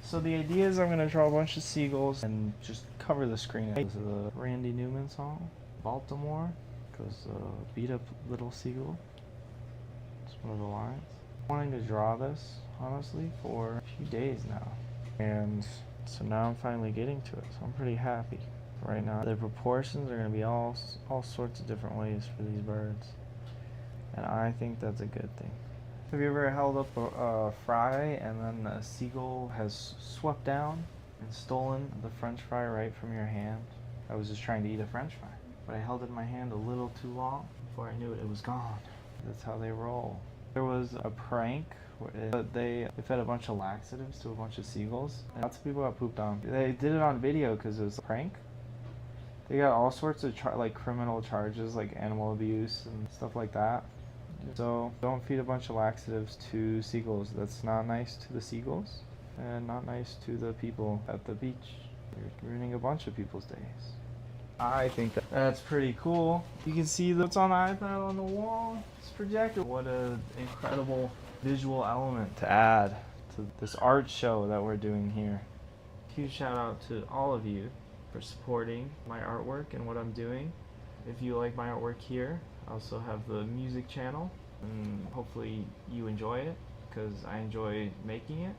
So the idea is I'm going to draw a bunch of seagulls and just cover the screen. This is a Randy Newman song. Baltimore, because beat up little seagull. It's one of the lines. I'm wanting to draw this, honestly, for a few days now. And so now I'm finally getting to it. So I'm pretty happy. Right now, the proportions are going to be all sorts of different ways for these birds. And I think that's a good thing. Have you ever held up a fry and then a seagull has swept down and stolen the french fry right from your hand? I was just trying to eat a french fry, but I held it in my hand a little too long. Before I knew it, it was gone. That's how they roll. There was a prank where they fed a bunch of laxatives to a bunch of seagulls, and lots of people got pooped on. They did it on video because it was a prank. They got all sorts of like criminal charges, like animal abuse and stuff like that. So don't feed a bunch of laxatives to seagulls. That's not nice to the seagulls and not nice to the people at the beach. You're ruining a bunch of people's days. I think that's pretty cool. You can see what's on the iPad on the wall. It's projected. What an incredible visual element to add to this art show that we're doing here. Huge shout out to all of you for supporting my artwork and what I'm doing. If you like my artwork here, I also have the music channel, and hopefully you enjoy it because I enjoy making it.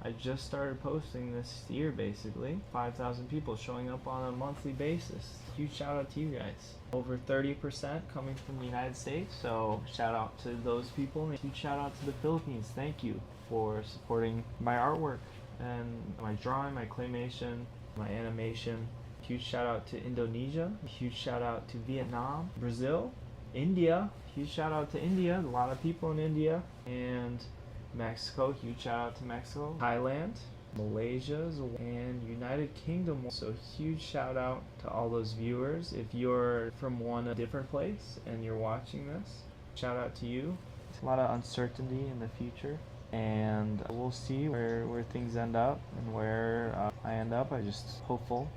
I just started posting this year, basically. 5,000 people showing up on a monthly basis. Huge shout out to you guys. Over 30% coming from the United States, so shout out to those people. And huge shout out to the Philippines. Thank you for supporting my artwork and my drawing, my claymation, my animation. Huge shout out to Indonesia. Huge shout out to Vietnam, Brazil, India. Huge shout out to India. A lot of people in India. And Mexico. Huge shout out to Mexico. Thailand, Malaysia, and United Kingdom. So huge shout out to all those viewers. If you're from a different place and you're watching this, shout out to you. There's a lot of uncertainty in the future, and we'll see where things end up and where I end up. I'm just hopeful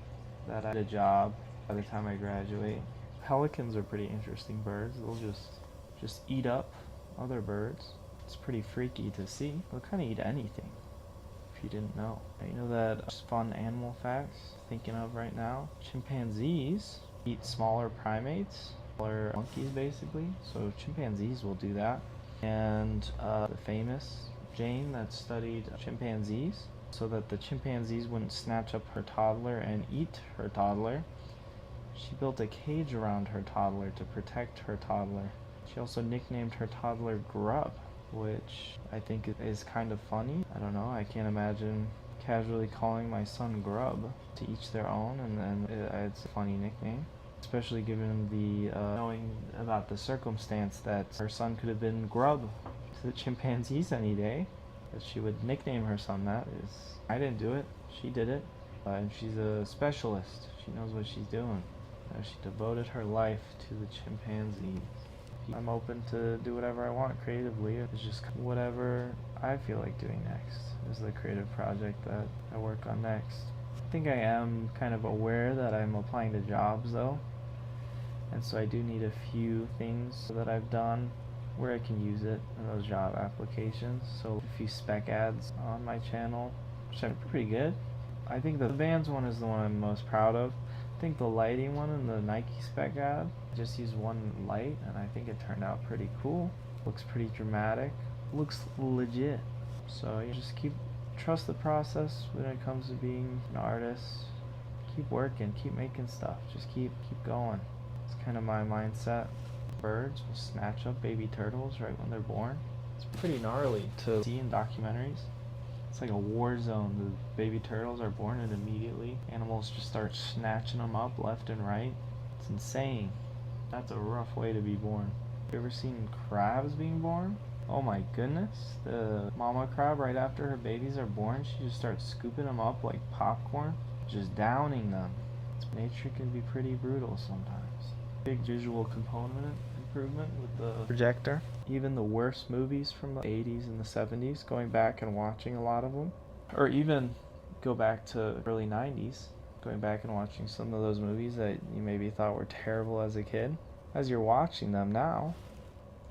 that I get a job by the time I graduate. Pelicans are pretty interesting birds. They'll just eat up other birds. It's pretty freaky to see. They'll kind of eat anything, if you didn't know. You know that just fun animal facts thinking of right now? Chimpanzees eat smaller primates, smaller monkeys basically. So chimpanzees will do that. And the famous Jane that studied chimpanzees, so that the chimpanzees wouldn't snatch up her toddler and eat her toddler, she built a cage around her toddler to protect her toddler. She also nicknamed her toddler Grub, which I think is kind of funny. I don't know, I can't imagine casually calling my son Grub. To each their own, and it's a funny nickname. Especially given the knowing about the circumstance that her son could have been Grub to the chimpanzees any day. That she would nickname her son that is, I didn't do it, she did it. And she's a specialist, she knows what she's doing. She devoted her life to the chimpanzees. I'm open to do whatever I want creatively. It's just whatever I feel like doing next is the creative project that I work on next. I think I am kind of aware that I'm applying to jobs though, and so I do need a few things that I've done where I can use it in those job applications. So a few spec ads on my channel, which are pretty good. I think the Vans one is the one I'm most proud of. I think the lighting one in the Nike spec ad, I just used one light and I think it turned out pretty cool. Looks pretty dramatic, looks legit. So you just trust the process when it comes to being an artist. Keep working, keep making stuff, just keep going. It's kind of my mindset. Birds will snatch up baby turtles right when they're born. It's pretty gnarly to see in documentaries. It's like a war zone. The baby turtles are born and immediately animals just start snatching them up left and right. It's insane. That's a rough way to be born. You ever seen crabs being born? Oh my goodness. The mama crab, right after her babies are born, she just starts scooping them up like popcorn, just downing them. Nature can be pretty brutal sometimes. Big visual component improvement with the projector. Even the worst movies from the 80s and the 70s, going back and watching a lot of them, or even go back to early 90s, going back and watching some of those movies that you maybe thought were terrible as a kid. As you're watching them now,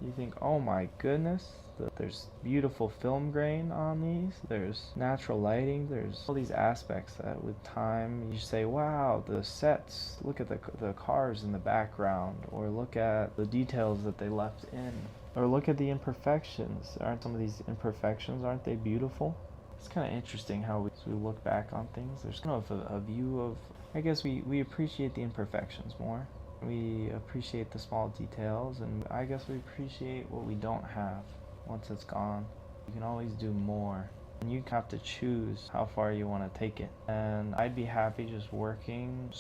you think, oh my goodness, There's beautiful film grain on these. There's natural lighting. There's all these aspects that with time you say, wow, the sets, look at the cars in the background, or look at the details that they left in, or look at the imperfections. Aren't some of these imperfections, aren't they beautiful? It's kind of interesting how we look back on things. There's kind of a view of, I guess we appreciate the imperfections more. We appreciate the small details, and I guess we appreciate what we don't have once it's gone. You can always do more, and you have to choose how far you want to take it. And I'd be happy just working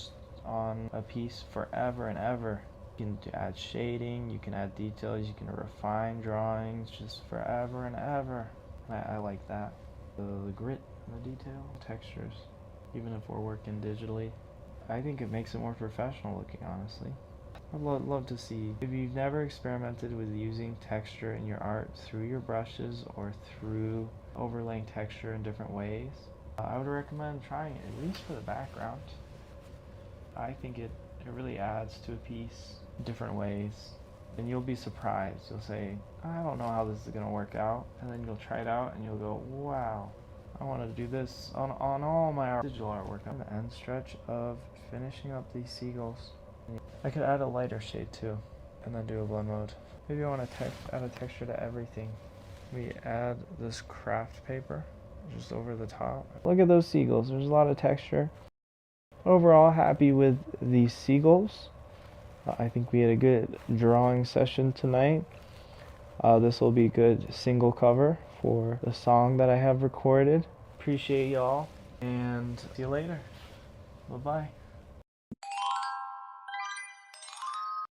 on a piece forever and ever. You can add shading, you can add details, you can refine drawings just forever and ever. I like that. The grit, the detail, textures, even if we're working digitally. I think it makes it more professional looking, honestly. I'd love to see, if you've never experimented with using texture in your art through your brushes or through overlaying texture in different ways, I would recommend trying it, at least for the background. I think it really adds to a piece in different ways. And you'll be surprised. You'll say, I don't know how this is going to work out. And then you'll try it out and you'll go, wow, I want to do this on all my digital artwork. I'm the end stretch of finishing up these seagulls. I could add a lighter shade too, and then do a blend mode. Maybe I want to add a texture to everything. We add this craft paper just over the top. Look at those seagulls. There's a lot of texture. Overall, happy with these seagulls. I think we had a good drawing session tonight. This will be a good single cover for the song that I have recorded. Appreciate y'all, and see you later. Bye-bye.